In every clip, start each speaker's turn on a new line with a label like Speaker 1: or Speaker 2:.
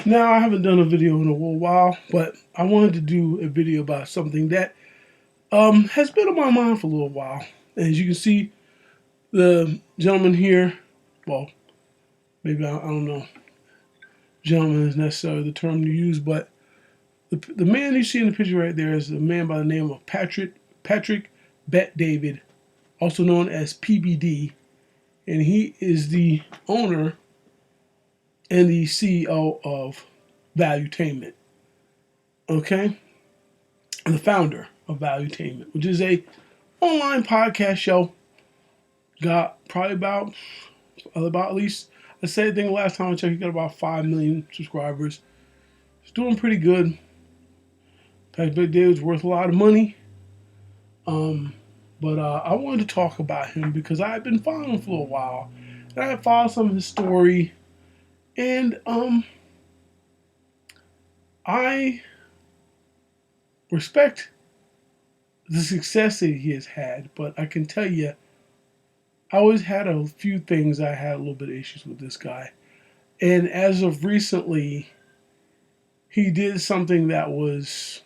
Speaker 1: Now, I haven't done a video in a little while, but I wanted to do a video about something that has been on my mind for a little while. As you can see, the gentleman here, well, maybe I don't know, gentleman is necessarily the term to use, but the man you see in the picture right there is a man by the name of Patrick Bet David, also known as PBD, and he is the owner and the CEO of Valuetainment. Okay, and the founder of Valuetainment, which is a online podcast show. Got probably about at least I say I think last time I checked, he got about 5 million subscribers. It's doing pretty good. Patrick Bet David's worth a lot of money. But I wanted to talk about him because I had been following him for a while, and I had followed some of his story, and I respect the success that he has had, but I can tell you, I always had a few things I had a little bit of issues with this guy. And as of recently, he did something that was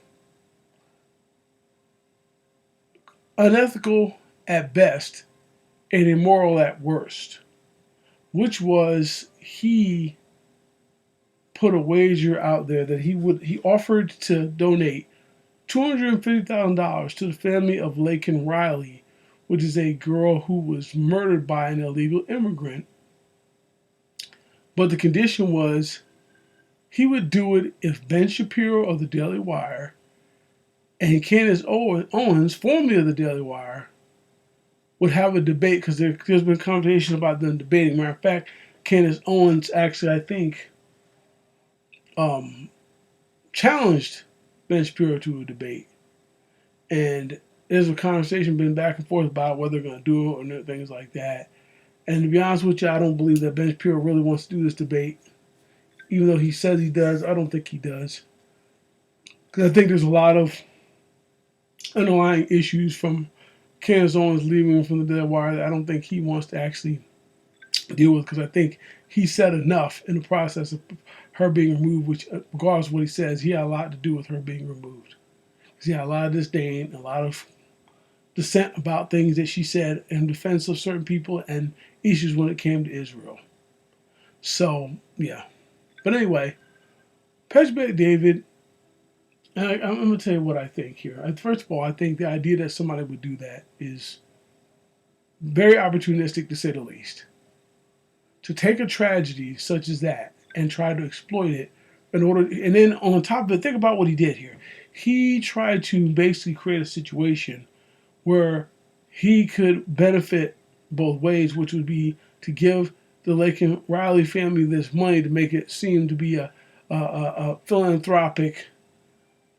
Speaker 1: unethical at best and immoral at worst, which was he put a wager out there that he offered to donate $250,000 to the family of Laken Riley, which is a girl who was murdered by an illegal immigrant. But the condition was he would do it if Ben Shapiro of the Daily Wire and Candace Owens, formerly of the Daily Wire, would have a debate, because there's been conversation about them debating. Matter of fact, Candace Owens actually, I think, challenged Ben Shapiro to a debate. And there's a conversation been back and forth about whether they're going to do it or things like that. And to be honest with you, I don't believe that Ben Shapiro really wants to do this debate. Even though he says he does, I don't think he does. Because I think there's a lot of underlying issues from Candace Owens leaving from the Dead Wire that I don't think he wants to actually deal with, because I think he said enough in the process of her being removed, which, regardless of what he says, he had a lot to do with her being removed. Because he had a lot of disdain, a lot of dissent about things that she said in defense of certain people and issues when it came to Israel. So, yeah. But anyway, Patrick Bet David, I'm going to tell you what I think here. First of all, I think the idea that somebody would do that is very opportunistic, to say the least. To take a tragedy such as that and try to exploit it in order, and then on top of it, think about what he did here. He tried to basically create a situation where he could benefit both ways, which would be to give the Laken Riley family this money to make it seem to be a philanthropic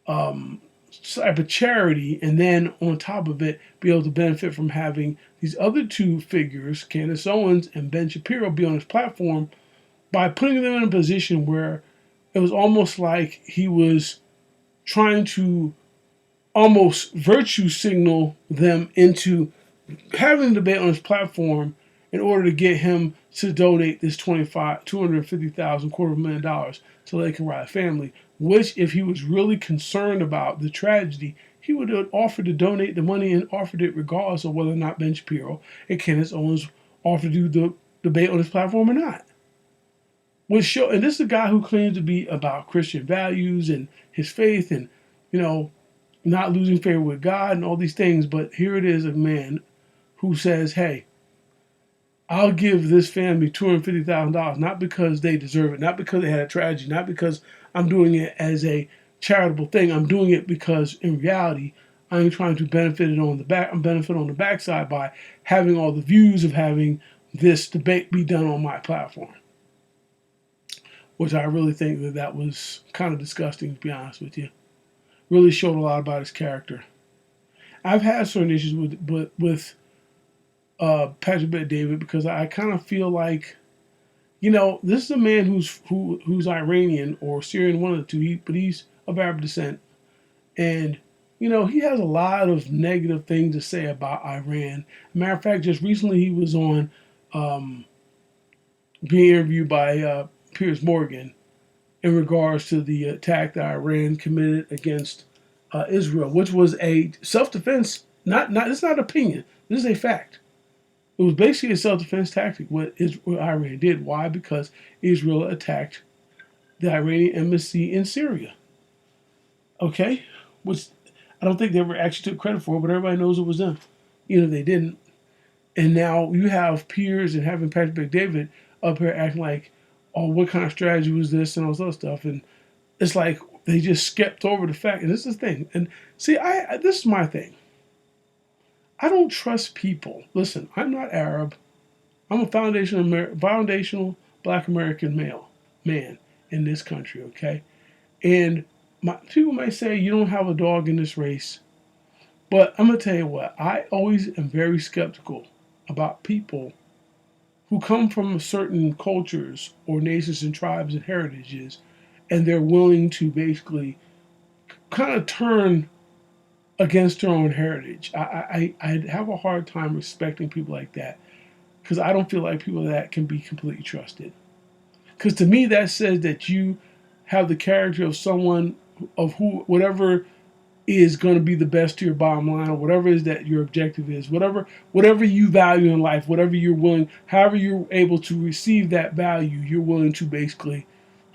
Speaker 1: type of charity, and then on top of it, be able to benefit from having these other two figures, Candace Owens and Ben Shapiro, be on his platform by putting them in a position where it was almost like he was trying to almost virtue signal them into having a debate on his platform in order to get him to donate this $250,000, $250,000 to the Laken Riley family, which, if he was really concerned about the tragedy, he would have offered to donate the money and offered it regardless of whether or not Ben Shapiro and Candace Owens offered to do the debate on his platform or not. And this is a guy who claims to be about Christian values and his faith and, not losing favor with God and all these things. But here it is, a man who says, hey, I'll give this family $250,000, not because they deserve it, not because they had a tragedy, not because I'm doing it as a charitable thing. I'm doing it because, in reality, I'm trying to benefit it on the back. I'm benefit on the backside by having all the views of having this debate be done on my platform, which I really think that was kind of disgusting, to be honest with you. Really showed a lot about his character. I've had certain issues with Patrick Bet David, because I kind of feel like, this is a man who's Iranian or Syrian, one of the two, but he's of Arab descent. And, he has a lot of negative things to say about Iran. Matter of fact, just recently he was on being interviewed by Piers Morgan. in regards to the attack that Iran committed against Israel, which was a self-defense. Not it's not opinion. This is a fact. It was basically a self-defense tactic. What Iran did. Why? Because Israel attacked the Iranian embassy in Syria. Okay, which I don't think they ever actually took credit for, but everybody knows it was them. They didn't. And now you have Piers and having Patrick David up here acting like, oh, what kind of strategy was this and all this other stuff. And it's like they just skipped over the fact. And this is the thing. And see, this is my thing. I don't trust people. Listen, I'm not Arab. I'm a foundational Black American man in this country. Okay, and people may say you don't have a dog in this race, but I'm gonna tell you what. I always am very skeptical about people who come from certain cultures or nations and tribes and heritages, and they're willing to basically kind of turn against their own heritage. I have a hard time respecting people like that because I don't feel like people like that can be completely trusted. Because to me, that says that you have the character of someone of who, whatever is going to be the best to your bottom line, or whatever is that your objective is, whatever you value in life, whatever you're willing, however you're able to receive that value, you're willing to basically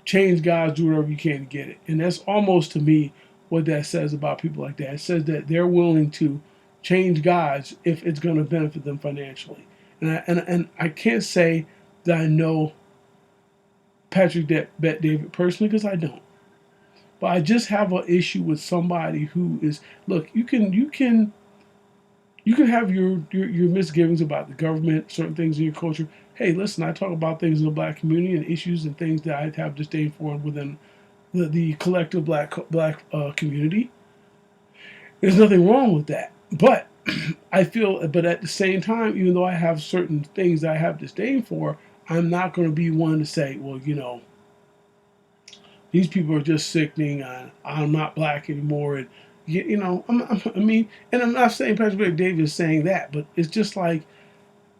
Speaker 1: change God, do whatever you can to get it. And that's almost to me what that says about people like that. It says that they're willing to change gods if it's going to benefit them financially. And I can't say that I know Patrick Bet David personally because I don't. But I just have an issue with somebody who is look. You can have your misgivings about the government, certain things in your culture. Hey, listen, I talk about things in the Black community and issues and things that I have disdain for within the collective black community. There's nothing wrong with that. But I feel, but at the same time, even though I have certain things that I have disdain for, I'm not going to be one to say, well, these people are just sickening. I'm not black anymore. And, I mean, and I'm not saying Patrick Davis is saying that, but it's just like,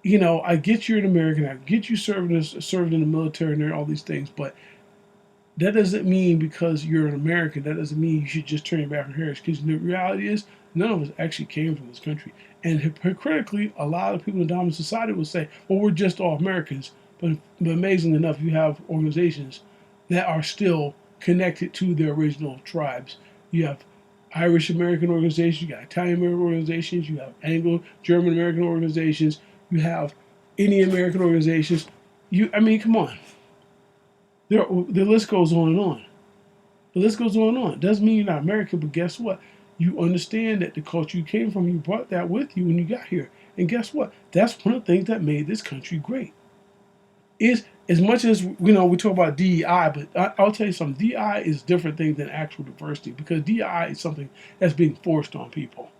Speaker 1: I get you're an American. I get you served in the military and all these things, but that doesn't mean because you're an American, that doesn't mean you should just turn your back on heritage. Because the reality is, none of us actually came from this country. And hypocritically, a lot of people in dominant society will say, well, we're just all Americans. But amazingly enough, you have organizations that are still connected to their original tribes. You have Irish American organizations, you got Italian American organizations, you have Anglo German American organizations, you have Indian American organizations. Come on. The list goes on and on. The list goes on and on. It doesn't mean you're not American, but guess what? You understand that the culture you came from, you brought that with you when you got here. And guess what? That's one of the things that made this country great. Is as much as we talk about DEI, but I'll tell you something. DEI is a different thing than actual diversity because DEI is something that's being forced on people.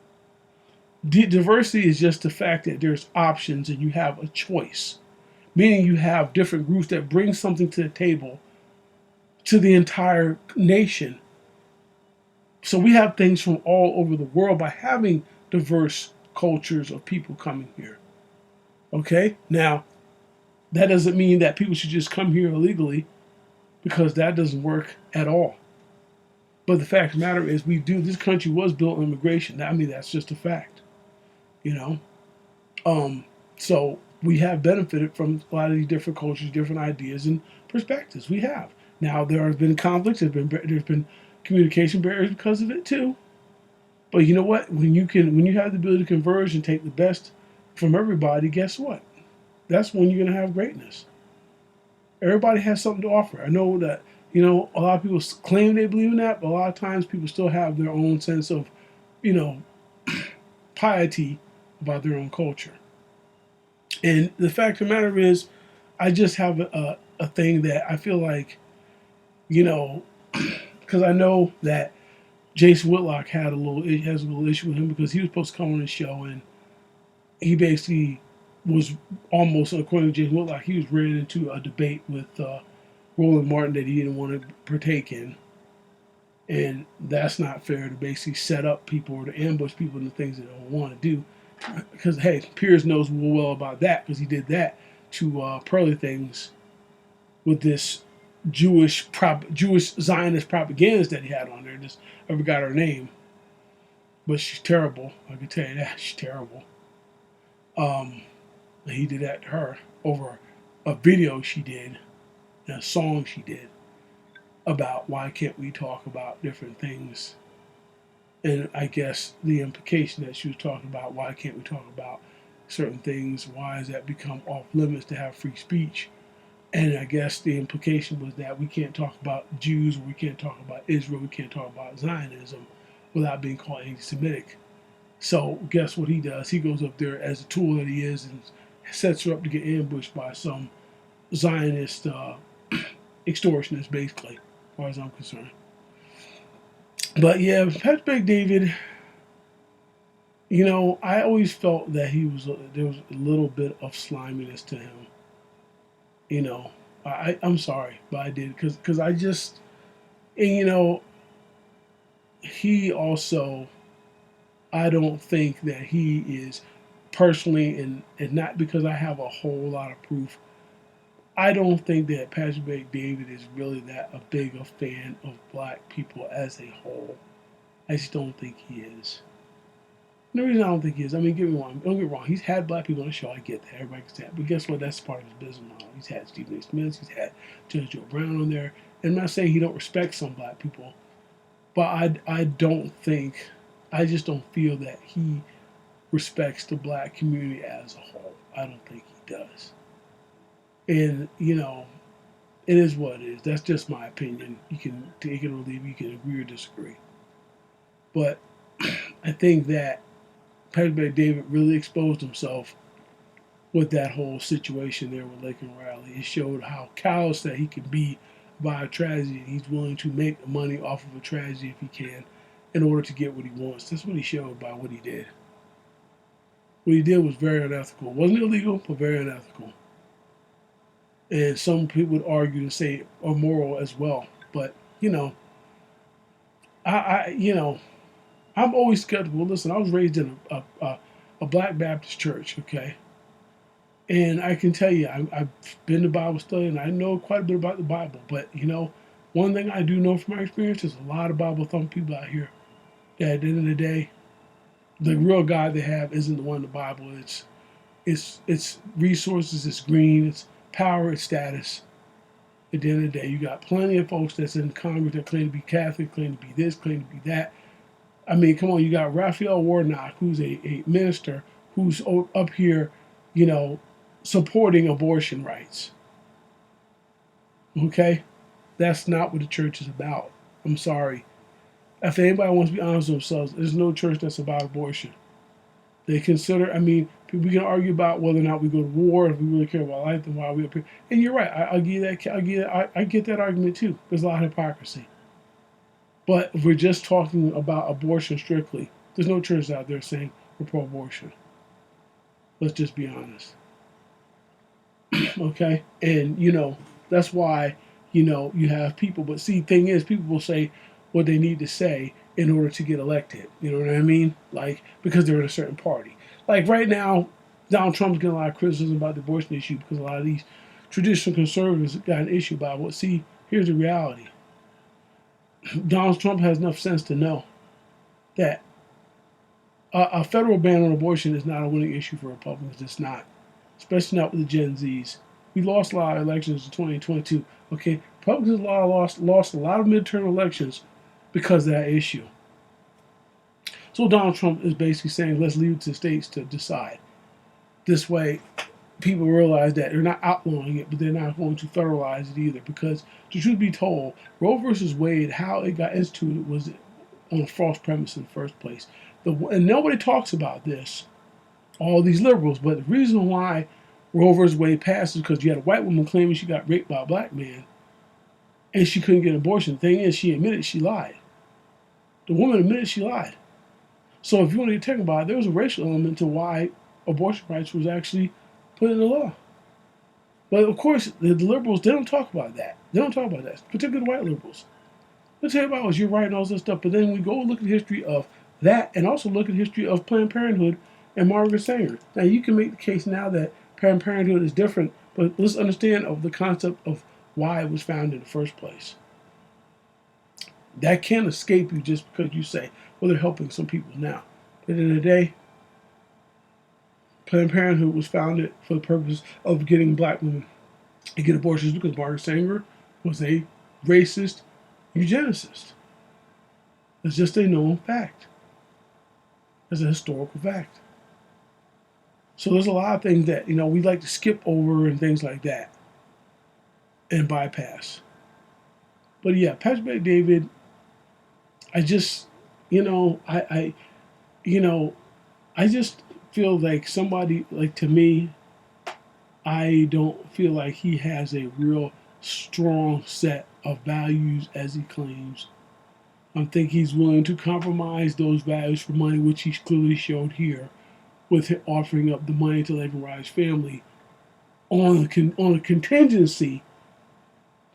Speaker 1: Diversity is just the fact that there's options and you have a choice, meaning you have different groups that bring something to the table to the entire nation. So we have things from all over the world by having diverse cultures of people coming here. Okay? Now, that doesn't mean that people should just come here illegally because that doesn't work at all. But the fact of the matter is this country was built on immigration. That's just a fact. So we have benefited from a lot of these different cultures, different ideas and perspectives. We have. Now there have been conflicts, there's been communication barriers because of it too. But you know what? When you have the ability to converge and take the best from everybody, guess what? That's when you're going to have greatness. Everybody has something to offer. I know that, a lot of people claim they believe in that, but a lot of times people still have their own sense of, piety about their own culture. And the fact of the matter is, I just have a thing that I feel like, because I know that Jason Whitlock has a little issue with him because he was supposed to come on the show and he basically was almost, according to Jason Whitlock, he was ran into a debate with Roland Martin that he didn't want to partake in. And that's not fair to basically set up people or to ambush people into things they don't want to do. Because, hey, Piers knows well about that because he did that to Pearly Things with this Jewish Zionist propagandists that he had on there. Just I forgot her name, but she's terrible. I can tell you that she's terrible. Um, he did that to her over a video she did, and a song she did about why can't we talk about different things. And I guess the implication that she was talking about, why can't we talk about certain things? Why has that become off limits to have free speech? And I guess the implication was that we can't talk about Jews, we can't talk about Israel, we can't talk about Zionism without being called anti-Semitic. So guess what he does? He goes up there as a tool that he is and sets her up to get ambushed by some Zionist extortionists, basically, as far as I'm concerned. But yeah, Patrick David, I always felt that there was a little bit of sliminess to him. You know, I'm sorry, but I did because I just and he also, I don't think that he is personally, and not because I have a whole lot of proof. I don't think that Patrick David is really that a big a fan of black people as a whole. I just don't think he is. The reason I don't think he is, I mean, don't get me wrong, he's had black people on the show, I get that, everybody gets that. But guess what? That's part of his business model. He's had Stephen A. Smith, he's had Judge Joe Brown on there. And I'm not saying he don't respect some black people, but I don't think, I just don't feel that he respects the black community as a whole. I don't think he does. And, it is what it is. That's just my opinion. You can take it or leave it, you can agree or disagree. But I think that Patrick David really exposed himself with that whole situation there with Laken Riley. It showed how callous that he can be by a tragedy. He's willing to make money off of a tragedy if he can in order to get what he wants. That's what he showed by what he did. What he did was very unethical. It wasn't illegal, but very unethical. And some people would argue and say immoral as well. But, I'm always skeptical. Listen, I was raised in a black Baptist church, okay? And I can tell you, I've been to Bible study and I know quite a bit about the Bible. But, one thing I do know from my experience is a lot of Bible thumping people out here that at the end of the day, the real God they have isn't the one in the Bible. It's resources, it's green, it's power, it's status. At the end of the day, you got plenty of folks that's in Congress that claim to be Catholic, claim to be this, claim to be that. I mean, come on, you got Raphael Warnock, who's a minister, who's up here, supporting abortion rights. Okay? That's not what the church is about. I'm sorry. If anybody wants to be honest with themselves, there's no church that's about abortion. They consider, we can argue about whether or not we go to war, if we really care about life, then why are we up here? And you're right, I get that argument too. There's a lot of hypocrisy. But if we're just talking about abortion strictly, there's no church out there saying we're pro-abortion. Let's just be honest. Okay? And, that's why, you have people. But see, thing is, people will say what they need to say in order to get elected. You know what I mean? Like, because they're in a certain party. Like right now, Donald Trump's getting a lot of criticism about the abortion issue because a lot of these traditional conservatives got an issue about it. Well, see, here's the reality. Donald Trump has enough sense to know that a federal ban on abortion is not a winning issue for Republicans. It's not, especially not with the Gen Zs. We lost a lot of elections in 2022. Okay, Republicans lost a lot of midterm elections because of that issue. So Donald Trump is basically saying, let's leave it to the states to decide. This way, people realize that they're not outlawing it, but they're not going to federalize it either. Because, the truth be told, Roe versus Wade, how it got instituted was on a false premise in the first place. And nobody talks about this, all these liberals, but the reason why Roe versus Wade passed is because you had a white woman claiming she got raped by a black man, and she couldn't get an abortion. The thing is, she admitted she lied. The woman admitted she lied. So if you want to talk about it, there was a racial element to why abortion rights was actually put in the law. But of course, the liberals, they don't talk about that. They don't talk about that, particularly the white liberals. They tell you about you're right and all this stuff, but then we go look at the history of that and also look at the history of Planned Parenthood and Margaret Sanger. Now, you can make the case now that Planned Parenthood is different, but let's understand of the concept of why it was founded in the first place. That can't escape you just because you say, well, they're helping some people now. At the end of the day, Planned Parenthood was founded for the purpose of getting black women to get abortions because Margaret Sanger was a racist eugenicist. It's just a known fact. It's a historical fact. So there's a lot of things that, we like to skip over and things like that and bypass. But yeah, Patrick David, I just, I just feel like somebody, like to me, I don't feel like he has a real strong set of values as he claims. I think he's willing to compromise those values for money, which he's clearly showed here with offering up the money to Lakeland Rise family on a contingency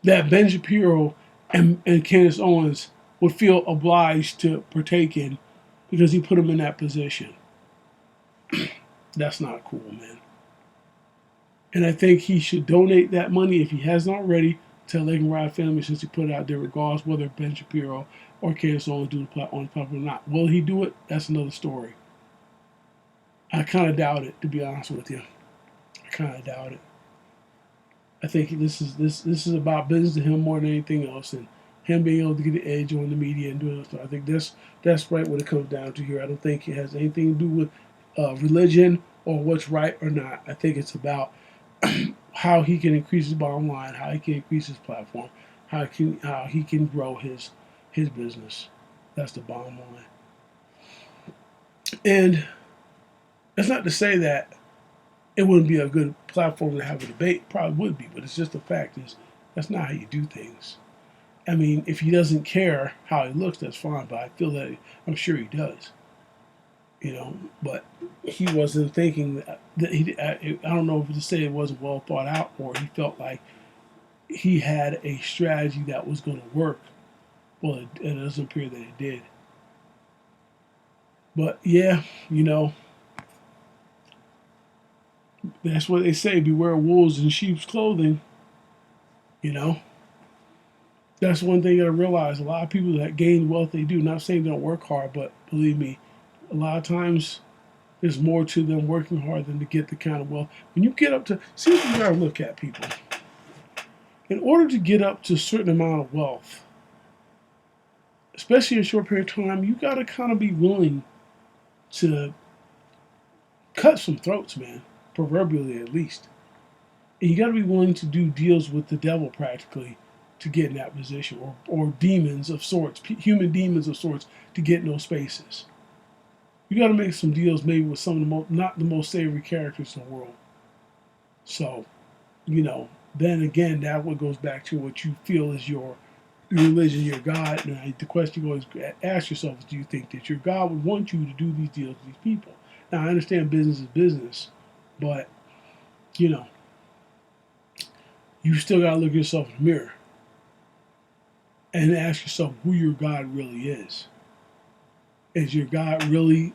Speaker 1: that Ben Shapiro and Candace Owens would feel obliged to partake in because he put him in that position. That's not cool, man. And I think he should donate that money, if he hasn't already, to the Lakeland Rise family since he put it out there, regardless whether Ben Shapiro or Candace Owens do the on the platform or not. Will he do it? That's another story. I kind of doubt it, to be honest with you. I kind of doubt it. I think this is about business to him more than anything else, and him being able to get the edge on the media and doing stuff. I think that's right what it comes down to here. I don't think it has anything to do with religion or what's right or not. I think it's about how he can increase his bottom line, how he can increase his platform, how he can grow his business. That's the bottom line. And that's not to say that it wouldn't be a good platform to have a debate. It probably would be, but it's just the fact is that's not how you do things. I mean, if he doesn't care how he looks, that's fine. But I feel that I'm sure he does. But he wasn't thinking that he. I don't know if to say it wasn't well thought out, or he felt like he had a strategy that was going to work. Well, it doesn't appear that it did. But yeah, that's what they say: beware wolves in sheep's clothing. That's one thing you gotta realize. A lot of people that gain wealth, they do. Not saying they don't work hard, but believe me, a lot of times there's more to them working hard than to get the kind of wealth. When you get up to, see what you gotta look at, people. In order to get up to a certain amount of wealth, especially in a short period of time, you gotta kind of be willing to cut some throats, man. Proverbially, at least. And you got to be willing to do deals with the devil practically to get in that position, or demons of sorts, human demons of sorts, to get in those spaces. You got to make some deals maybe with some of the not the most savory characters in the world. So, then again, that what goes back to what you feel is your religion, your God. And the question you always ask yourself is, do you think that your God would want you to do these deals with these people? Now, I understand business is business, but, you still got to look at yourself in the mirror and ask yourself who your God really is. Is your God really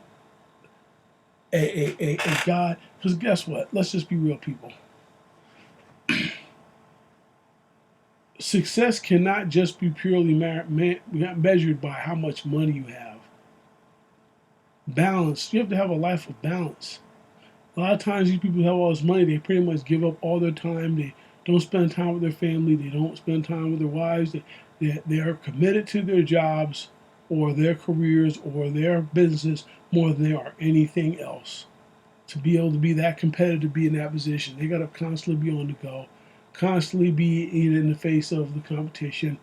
Speaker 1: a God? Because guess what? Let's just be real, people. Success cannot just be purely measured by how much money you have. Balance. You have to have a life of balance. A lot of times these people have all this money, they pretty much give up all their time. They don't spend time with their family. They don't spend time with their wives. They are committed to their jobs or their careers or their business more than they are anything else. To be able to be that competitive, to be in that position, they got to constantly be on the go, constantly be in the face of the competition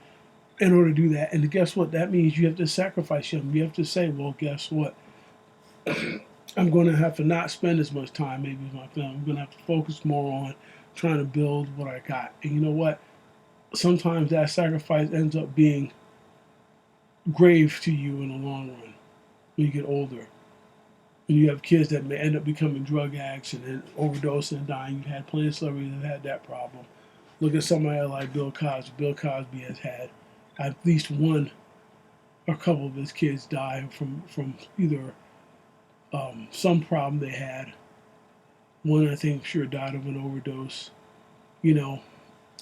Speaker 1: in order to do that. And guess what? That means you have to sacrifice them. You have to say, well, guess what? I'm going to have to not spend as much time maybe with my family. I'm going to have to focus more on trying to build what I got. And you know what? Sometimes that sacrifice ends up being grave to you in the long run when you get older. When you have kids that may end up becoming drug addicts and then overdosing and dying. You've had plenty of celebrities that had that problem. Look at somebody like Bill Cosby. Bill Cosby has had at least one or a couple of his kids die from either some problem they had. One, I think, sure died of an overdose.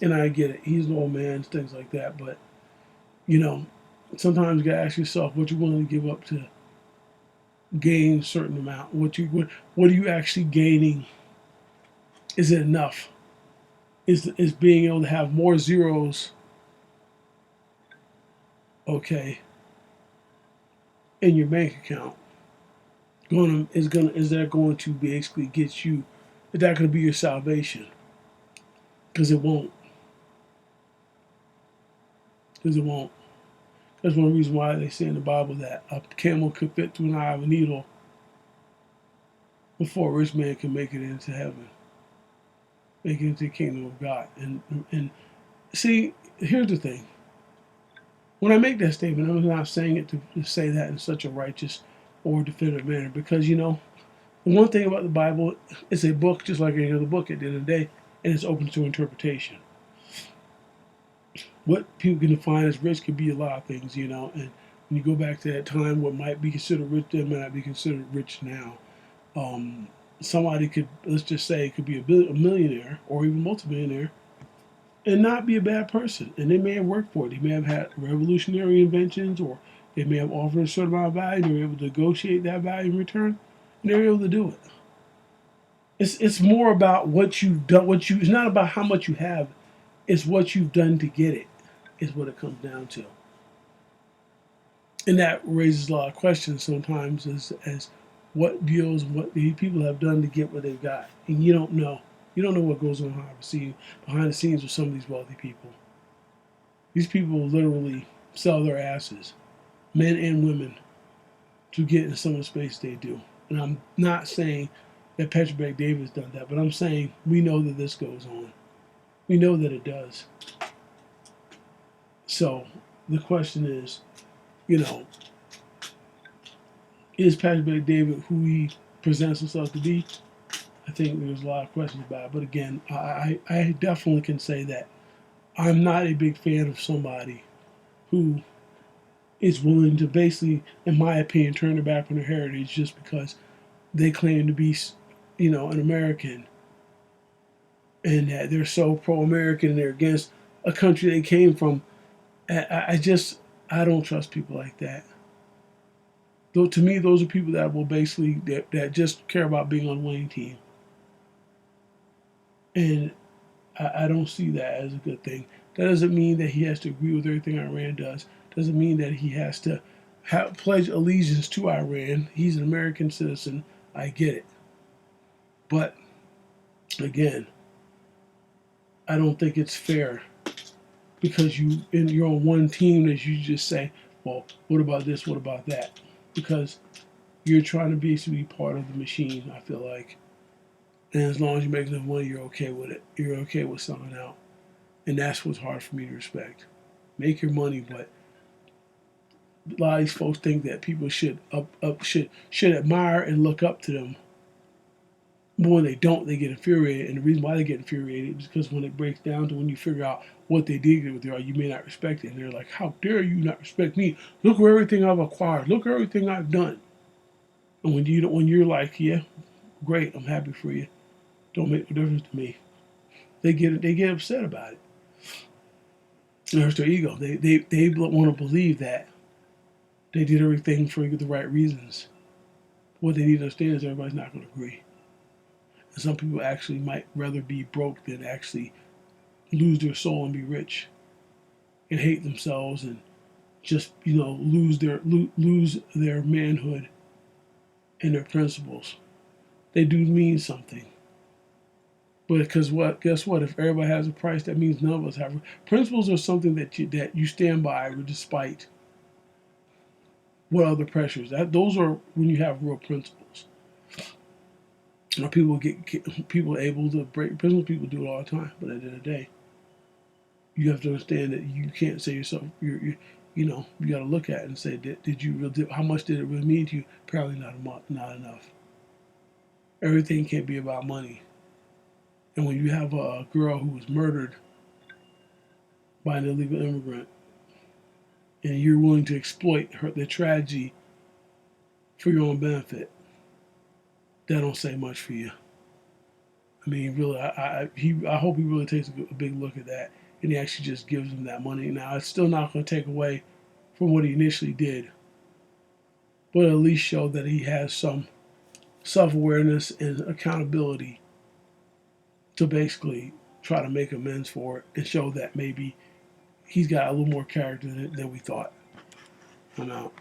Speaker 1: And I get it. He's an old man, things like that. But, you know, sometimes you got to ask yourself what you're willing to give up to gain a certain amount. What are you actually gaining? Is it enough? Is being able to have more zeros, okay, in your bank account is that going to basically get you? Is that going to be your salvation? Because it won't. Because it won't. That's one reason why they say in the Bible that a camel could fit through an eye of a needle before a rich man can make it into heaven, make it into the kingdom of God. And see, here's the thing. When I make that statement, I'm not saying it to say that in such a righteous or definitive manner, because the one thing about the Bible, it's a book just like any other book at the end of the day, and it's open to interpretation. What people can define as rich could be a lot of things, and when you go back to that time, what might be considered rich then might not be considered rich now. Um, Somebody could, let's just say, could be a millionaire or even multimillionaire and not be a bad person. And they may have worked for it. They may have had revolutionary inventions, or they may have offered a certain amount of value. They were able to negotiate that value in return, and they were able to do it. It's more about what you've done. It's not about how much you have. It's what you've done to get it. Is what it comes down to. And that raises a lot of questions sometimes as what deals, what the people have done to get what they've got, and you don't know. You don't know what goes on behind the scenes with some of these wealthy people. These people literally sell their asses, men and women, to get in some of the space they do. And I'm not saying that Petrovic David's done that, but I'm saying we know that this goes on. We know that it does. So the question is, you know, is Petrovic David who he presents himself to be? I think there's a lot of questions about it. But again, I definitely can say that I'm not a big fan of somebody who is willing to basically, in my opinion, turn their back on their heritage just because they claim to be, an American, and that they're so pro-American and they're against a country they came from. I don't trust people like that. Though to me, those are people that will basically that just care about being on winning team, and I don't see that as a good thing. That doesn't mean that he has to agree with everything Iran does. Doesn't mean that he has to pledge allegiance to Iran. He's an American citizen. I get it. But again, I don't think it's fair because you're on one team that you just say, well, what about this? What about that? Because you're trying to basically be part of the machine, I feel like. And as long as you make enough money, you're okay with it. You're okay with selling out. And that's what's hard for me to respect. Make your money, but a lot of these folks think that people should admire and look up to them. But when they don't, they get infuriated. And the reason why they get infuriated is because when it breaks down to when you figure out what they did with you, you may not respect it. And they're like, how dare you not respect me? Look at everything I've acquired. Look at everything I've done. And when you're like, yeah, great, I'm happy for you. Don't make a difference to me. They get upset about it. And hurts their ego. They want to believe that they did everything for the right reasons. What they need to understand is everybody's not going to agree. And some people actually might rather be broke than actually lose their soul and be rich and hate themselves and just lose their manhood and their principles. They do mean something. But because guess what? If everybody has a price, that means none of us have. Principles are something that you stand by despite what other pressures. Those are when you have real principles. People able to break principles. People do it all the time. But at the end of the day, you have to understand that you can't say yourself. You got to look at it and say, did you really? How much did it really mean to you? Probably not enough. Everything can't be about money. And when you have a girl who was murdered by an illegal immigrant, and you're willing to exploit the tragedy for your own benefit, that don't say much for you. I mean, really, I hope he really takes a big look at that and he actually just gives him that money. Now, it's still not going to take away from what he initially did, but at least show that he has some self awareness and accountability to basically try to make amends for it and show that maybe he's got a little more character than we thought. I'm out.